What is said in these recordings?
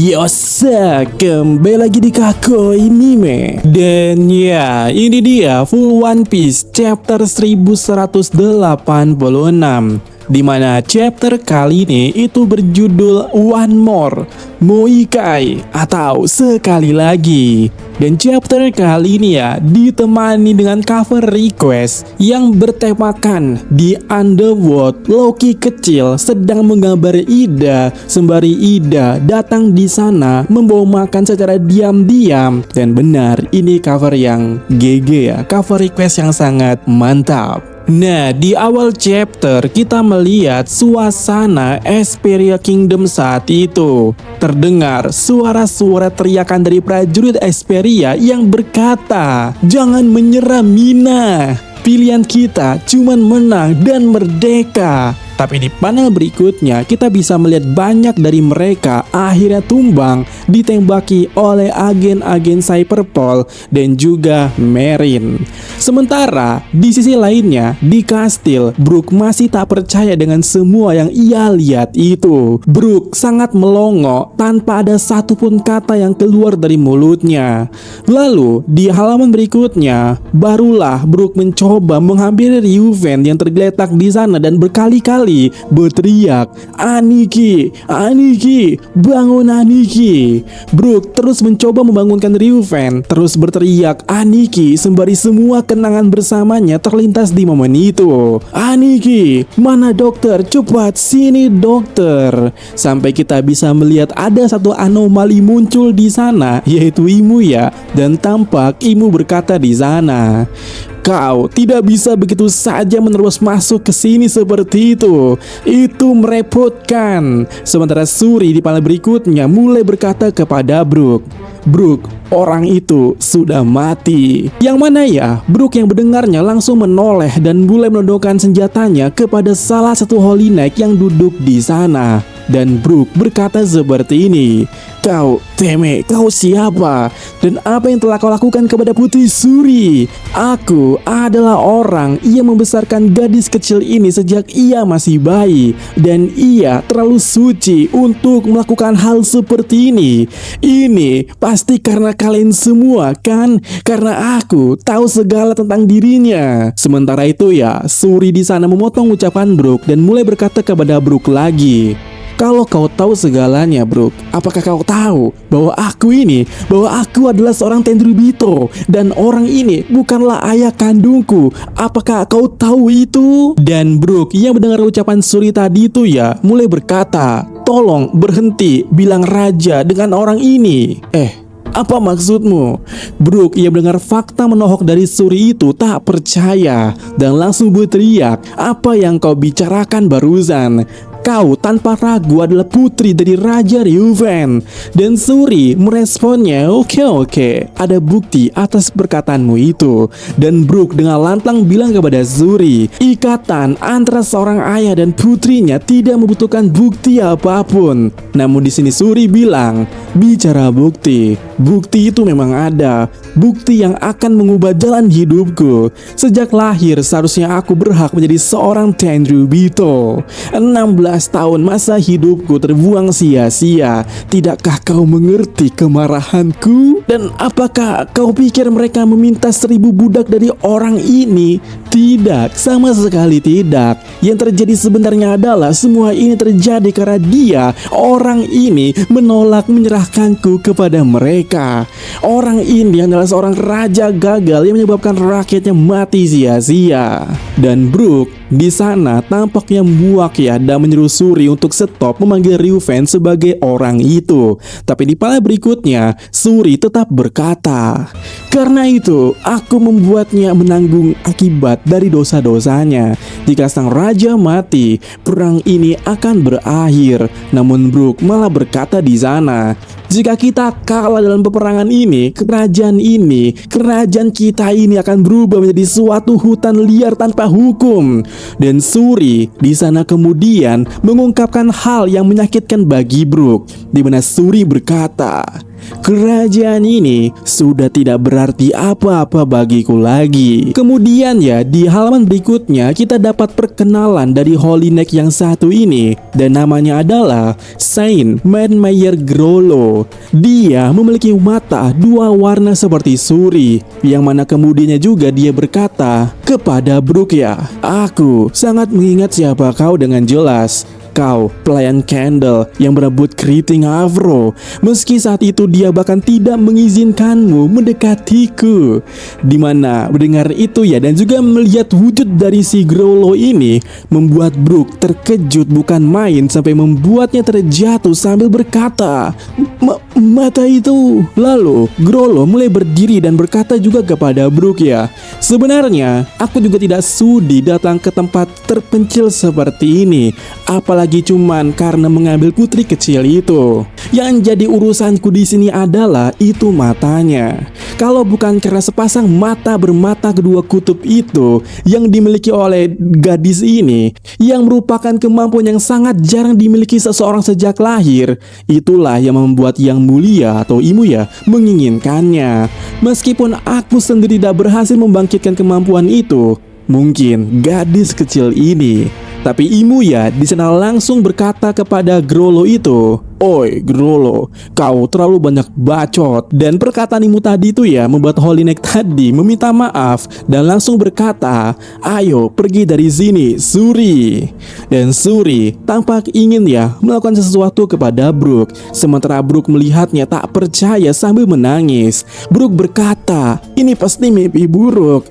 Yosa, kembali lagi di Kakoi Anime. Dan ya, ini dia full One Piece chapter 1186, di mana chapter kali ini itu berjudul One More, Moikai atau sekali lagi. Dan chapter kali ini ya ditemani dengan cover request yang bertemakan di Underworld. Loki kecil sedang menggambar Ida sembari Ida datang di sana membawa makan secara diam-diam. Dan benar, ini cover yang GG ya, cover request yang sangat mantap. Nah, di awal chapter kita melihat suasana Esperia Kingdom saat itu. Terdengar suara-suara teriakan dari prajurit Esperia yang berkata, "Jangan menyerah Mina. Pilihan kita cuman menang dan merdeka." Tapi di panel berikutnya kita bisa melihat banyak dari mereka akhirnya tumbang ditembaki oleh agen-agen Cyberpol dan juga Marine. Sementara di sisi lainnya di kastil, Brook masih tak percaya dengan semua yang ia lihat itu. Brook sangat melongo tanpa ada satupun kata yang keluar dari mulutnya. Lalu di halaman berikutnya barulah Brook mencoba menghampiri Ryuven yang tergeletak di sana dan berkali-kali berteriak, "Aniki, Aniki, bangun Aniki." Brook terus mencoba membangunkan Ryuven, terus berteriak Aniki sembari semua kenangan bersamanya terlintas di momen itu. "Aniki, mana dokter? Cepat sini dokter." Sampai kita bisa melihat ada satu anomali muncul di sana, yaitu Imu ya, dan tampak Imu berkata di sana, "Kau tidak bisa begitu saja menerus masuk ke sini seperti itu. Itu merepotkan." Sementara Shuri di panel berikutnya mulai berkata kepada Brook, "Brook, orang itu sudah mati." Yang mana ya, Brook yang mendengarnya langsung menoleh dan mulai menodongkan senjatanya kepada salah satu Holy Knight yang duduk di sana. Dan Brook berkata seperti ini, "Kau, Teme, kau siapa? Dan apa yang telah kau lakukan kepada Putri Shuri? Aku adalah orang yang membesarkan gadis kecil ini sejak ia masih bayi. Dan ia terlalu suci untuk melakukan hal seperti ini. Ini pasti karena kalian semua kan? Karena aku tahu segala tentang dirinya." Sementara itu ya, Shuri di sana memotong ucapan Brook dan mulai berkata kepada Brook lagi, "Kalau kau tahu segalanya, Brook, apakah kau tahu bahwa aku adalah seorang Tenryubito dan orang ini bukanlah ayah kandungku? Apakah kau tahu itu?" Dan Brook yang mendengar ucapan Shuri tadi itu ya mulai berkata, "Tolong berhenti bilang raja dengan orang ini." Apa maksudmu? Brook yang mendengar fakta menohok dari Shuri itu tak percaya dan langsung berteriak, "Apa yang kau bicarakan barusan? Kau tanpa ragu adalah putri dari Raja Ryuven." Dan Shuri meresponnya, Oke, ada bukti atas perkataanmu itu." Dan Brook dengan lantang bilang kepada Shuri, ikatan antara seorang ayah dan putrinya tidak membutuhkan bukti apapun. Namun di sini Shuri bilang, "Bicara bukti itu memang ada. Bukti yang akan mengubah jalan hidupku. Sejak lahir seharusnya aku berhak menjadi seorang Tenryubito. 16 tahun masa hidupku terbuang sia-sia. Tidakkah kau mengerti kemarahanku? Dan apakah kau pikir mereka meminta 1000 budak dari orang ini? Tidak, sama sekali tidak. Yang terjadi sebenarnya adalah semua ini terjadi karena dia, orang ini, menolak menyerahkanku kepada mereka. Orang ini adalah seorang raja gagal yang menyebabkan rakyatnya mati sia-sia." Dan Brook di sana tampaknya muak ya dan menyuruh Shuri untuk stop memanggil Ryuven sebagai orang itu. Tapi di panel berikutnya Shuri tetap berkata, "Karena itu aku membuatnya menanggung akibat dari dosa-dosanya. Jika sang raja mati, perang ini akan berakhir." Namun Brook malah berkata di sana, "Jika kita kalah dalam peperangan ini, kerajaan kita ini akan berubah menjadi suatu hutan liar tanpa hukum." Dan Shuri di sana kemudian mengungkapkan hal yang menyakitkan bagi Brook, di mana Shuri berkata, kerajaan ini sudah tidak berarti apa-apa bagiku lagi. Kemudian ya, di halaman berikutnya kita dapat perkenalan dari Holy Knight yang satu ini, dan namanya adalah Saint Manmeyer Grollo. Dia memiliki mata dua warna seperti suri, yang mana kemudiannya juga dia berkata kepada Brook, ya, aku sangat mengingat siapa kau dengan jelas. Kau pelayan Candle yang berebut keriting Avro. Meski saat itu dia bahkan tidak mengizinkanmu mendekatiku. Dimana mendengar itu ya, dan juga melihat wujud dari si Grollo ini, membuat Brook terkejut bukan main, sampai membuatnya terjatuh sambil berkata, mata itu. Lalu Grollo mulai berdiri dan berkata juga kepada Brook, ya, sebenarnya aku juga tidak sudi datang ke tempat terpencil seperti ini, apalagi cuman karena mengambil putri kecil itu. Yang jadi urusanku di sini adalah itu matanya. Kalau bukan karena sepasang mata bermata kedua kutub itu yang dimiliki oleh gadis ini, yang merupakan kemampuan yang sangat jarang dimiliki seseorang sejak lahir, itulah yang membuat Yang Mulia atau Imu ya menginginkannya. Meskipun aku sendiri tidak berhasil membangkitkan kemampuan itu, mungkin gadis kecil ini. Tapi Imu ya di sana langsung berkata kepada Grollo itu, "Oi Grollo, kau terlalu banyak bacot." Dan perkataan Imu tadi itu ya membuat Holy Knight tadi meminta maaf dan langsung berkata, "Ayo pergi dari sini, Suri." Dan Suri tampak ingin ya melakukan sesuatu kepada Brook. Sementara Brook melihatnya tak percaya sambil menangis. Brook berkata, "Ini pasti mimpi buruk.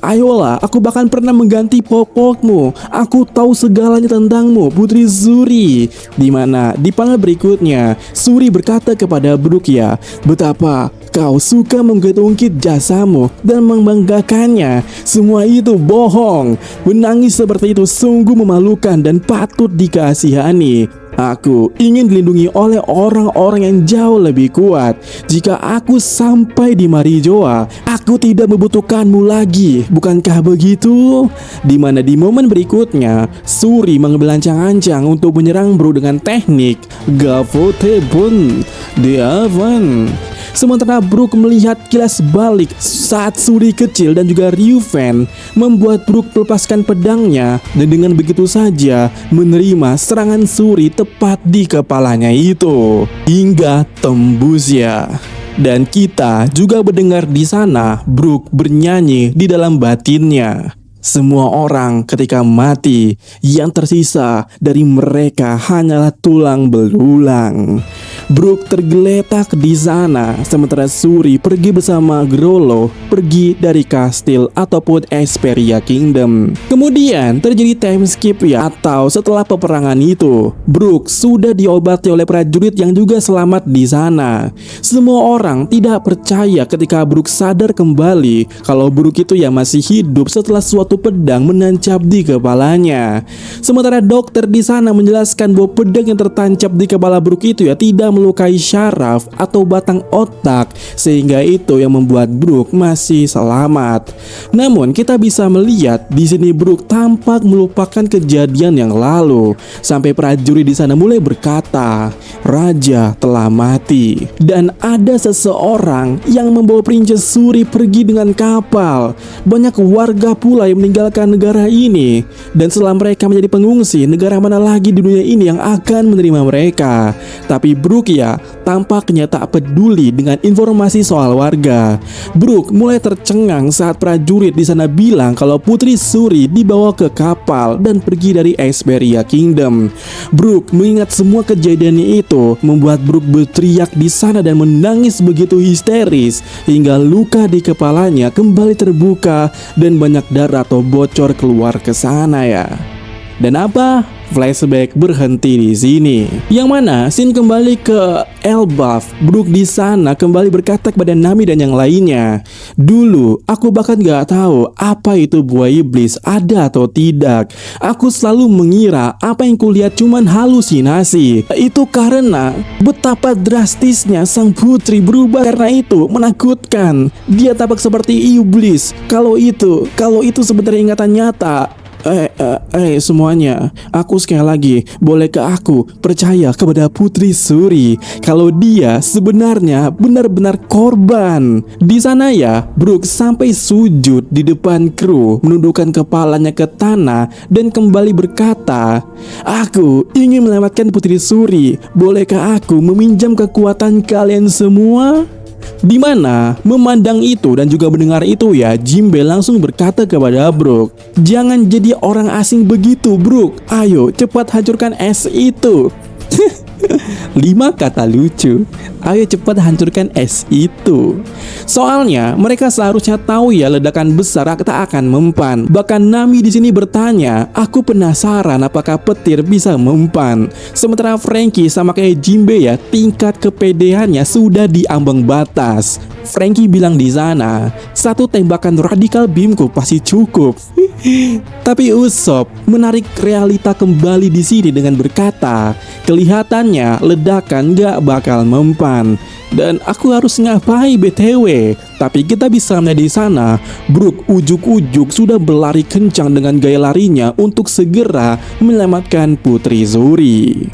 Ayolah, aku bahkan pernah mengganti popokmu. Aku tahu segalanya tentangmu, Putri Suri." Dimana di panel berikutnya Suri berkata kepada Brook, ya, betapa kau suka mengungkit-ungkit jasamu dan membanggakannya. Semua itu bohong. Menangis seperti itu sungguh memalukan dan patut dikasihani. Aku ingin dilindungi oleh orang-orang yang jauh lebih kuat. Jika aku sampai di Marijoa, aku tidak membutuhkanmu lagi. Bukankah begitu? Dimana di momen berikutnya Suri mengambil ancang-ancang untuk menyerang Brook dengan teknik Gavotebon de Avan. Sementara Brook melihat kilas balik saat Suri kecil dan juga Ryuven membuat Brook melepaskan pedangnya, dan dengan begitu saja menerima serangan Suri tepat di kepalanya itu hingga tembus ya. Dan kita juga mendengar di sana Brook bernyanyi di dalam batinnya. Semua orang ketika mati, yang tersisa dari mereka hanyalah tulang belulang. Brook tergeletak di sana, sementara Suri pergi bersama Grollo pergi dari kastil ataupun Esperia Kingdom. Kemudian terjadi time skip ya, atau setelah peperangan itu, Brook sudah diobati oleh prajurit yang juga selamat di sana. Semua orang tidak percaya ketika Brook sadar kembali kalau Brook itu ya masih hidup setelah suatu pedang menancap di kepalanya. Sementara dokter di sana menjelaskan bahwa pedang yang tertancap di kepala Brook itu ya tidak melukai syaraf atau batang otak, sehingga itu yang membuat Brook masih selamat. Namun kita bisa melihat di sini Brook tampak melupakan kejadian yang lalu, sampai prajurit di sana mulai berkata, "Raja telah mati." Dan ada seseorang yang membawa Princess Suri pergi dengan kapal. Banyak warga pula yang meninggalkan negara ini, dan setelah mereka menjadi pengungsi, negara mana lagi di dunia ini yang akan menerima mereka? Tapi Brook ya tampaknya tak peduli dengan informasi soal warga. Brook mulai tercengang saat prajurit di sana bilang kalau Putri Suri dibawa ke kapal dan pergi dari Esperia Kingdom. Brook mengingat semua kejadian itu, membuat Brook berteriak di sana dan menangis begitu histeris hingga luka di kepalanya kembali terbuka dan banyak darah atau bocor keluar ke sana ya. Dan apa? Flashback berhenti di sini. Yang mana scene kembali ke Elbaf. Brook di sana kembali berkata kepada Nami dan yang lainnya, "Dulu aku bahkan gak tahu apa itu buah iblis ada atau tidak. Aku selalu mengira apa yang kulihat cuman halusinasi. Itu karena betapa drastisnya sang putri berubah, karena itu menakutkan. Dia tampak seperti iblis. Kalau itu sebenarnya ingatan nyata." Semuanya, aku sekali lagi, bolehkah aku percaya kepada Putri Suri kalau dia sebenarnya benar-benar korban? Di sana ya, Brook sampai sujud di depan kru, menundukkan kepalanya ke tanah dan kembali berkata, "Aku ingin menyelamatkan Putri Suri. Bolehkah aku meminjam kekuatan kalian semua?" Di mana memandang itu dan juga mendengar itu ya, Jinbe langsung berkata kepada Brook, "Jangan jadi orang asing begitu, Brook. Ayo cepat hancurkan es itu." 5 kata lucu. Ayo cepat hancurkan es itu. Soalnya mereka seharusnya tahu ya ledakan besar tak akan mempan. Bahkan Nami di sini bertanya, "Aku penasaran apakah petir bisa mempan." Sementara Franky sama kayak Jinbe ya, tingkat kepedeannya sudah di ambang batas. Franky bilang di sana, "1 tembakan radikal beamku pasti cukup." Tapi Usopp menarik realita kembali di sini dengan berkata, "Kelihatannya ledakan gak bakal mempan. Dan aku harus ngapain BTW?" Tapi kita bisa melihat di sana, Brook ujuk-ujuk sudah berlari kencang dengan gaya larinya untuk segera menyelamatkan Putri Suri.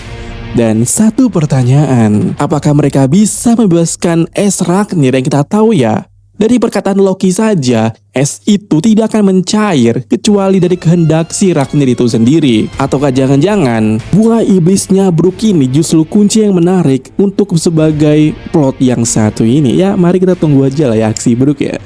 Dan satu pertanyaan, apakah mereka bisa membebaskan es Ragnir yang kita tahu ya? Dari perkataan Loki saja, es itu tidak akan mencair kecuali dari kehendak si Ragnir itu sendiri. Ataukah jangan-jangan buah iblisnya Brook ini justru kunci yang menarik untuk sebagai plot yang satu ini? Ya, mari kita tunggu aja lah ya aksi Brook ya.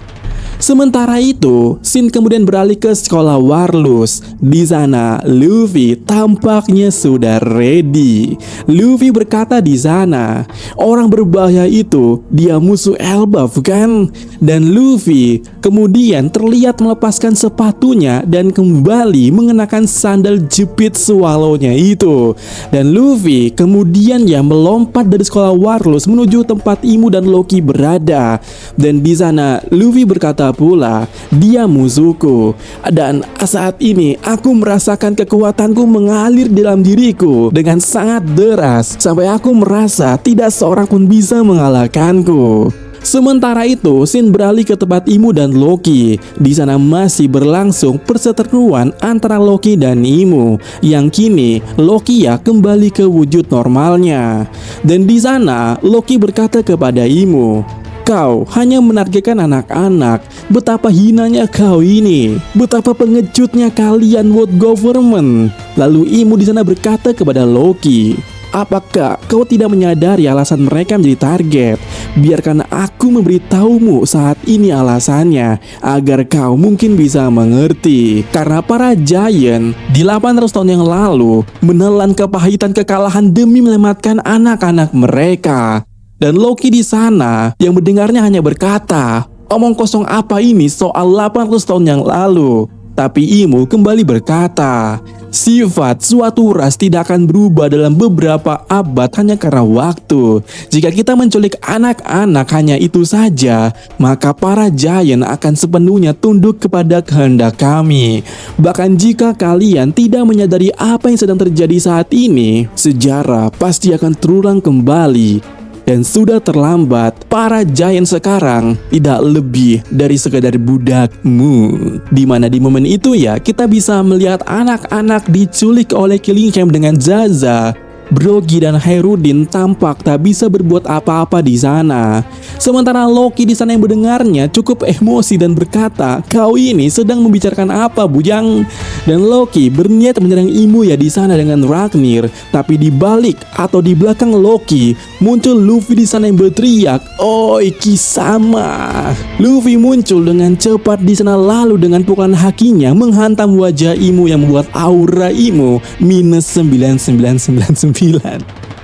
Sementara itu, Shin kemudian beralih ke sekolah Warlus. Di sana, Luffy tampaknya sudah ready. Luffy berkata di sana, "Orang berbahaya itu, dia musuh Elbaf kan?" Dan Luffy kemudian terlihat melepaskan sepatunya dan kembali mengenakan sandal jepit swallow-nya itu. Dan Luffy kemudian ya melompat dari sekolah Warlus menuju tempat Imu dan Loki berada. Dan di sana Luffy berkata pula, "Dia musuhku, dan saat ini aku merasakan kekuatanku mengalir dalam diriku dengan sangat deras sampai aku merasa tidak seorang pun bisa mengalahkanku." Sementara itu, Shin beralih ke tempat Imu dan Loki. Di sana masih berlangsung perseteruan antara Loki dan Imu. Yang kini Loki ya kembali ke wujud normalnya. Dan di sana Loki berkata kepada Imu, "Kau hanya menargetkan anak-anak. Betapa hinanya kau ini. Betapa pengejutnya kalian world government." Lalu Imu di sana berkata kepada Loki, "Apakah kau tidak menyadari alasan mereka menjadi target? Biarkan aku memberitahumu saat ini alasannya, agar kau mungkin bisa mengerti. Karena para giant di 800 tahun yang lalu menelan kepahitan kekalahan demi menyelamatkan anak-anak mereka." Dan Loki di sana yang mendengarnya hanya berkata, "Omong kosong apa ini soal 800 tahun yang lalu?" Tapi Imu kembali berkata, "Sifat suatu ras tidak akan berubah dalam beberapa abad hanya karena waktu. Jika kita menculik anak-anak hanya itu saja, maka para giant akan sepenuhnya tunduk kepada kehendak kami. Bahkan jika kalian tidak menyadari apa yang sedang terjadi saat ini, sejarah pasti akan terulang kembali. Dan sudah terlambat, para giant sekarang tidak lebih dari sekadar budakmu." Dimana di momen itu ya, kita bisa melihat anak-anak diculik oleh Killing Camp dengan Zaza. Brogy dan Herudin tampak tak bisa berbuat apa-apa di sana. Sementara Loki di sana yang mendengarnya cukup emosi dan berkata, "Kau ini sedang membicarakan apa, bujang?" Dan Loki berniat menyerang Imu ya di sana dengan Ragnir. Tapi di balik atau di belakang Loki muncul Luffy di sana yang berteriak, "Oi Kisama!" Luffy muncul dengan cepat di sana lalu dengan pukulan hakinya menghantam wajah Imu yang membuat aura Imu minus 9999.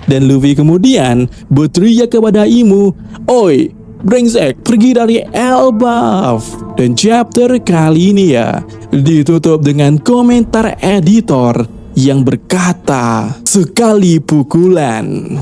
Dan Luffy kemudian berteriak kepada Imu, "Oi, brengsek, pergi dari Elbaf!" Dan chapter kali ini ya ditutup dengan komentar editor yang berkata, "Sekali pukulan."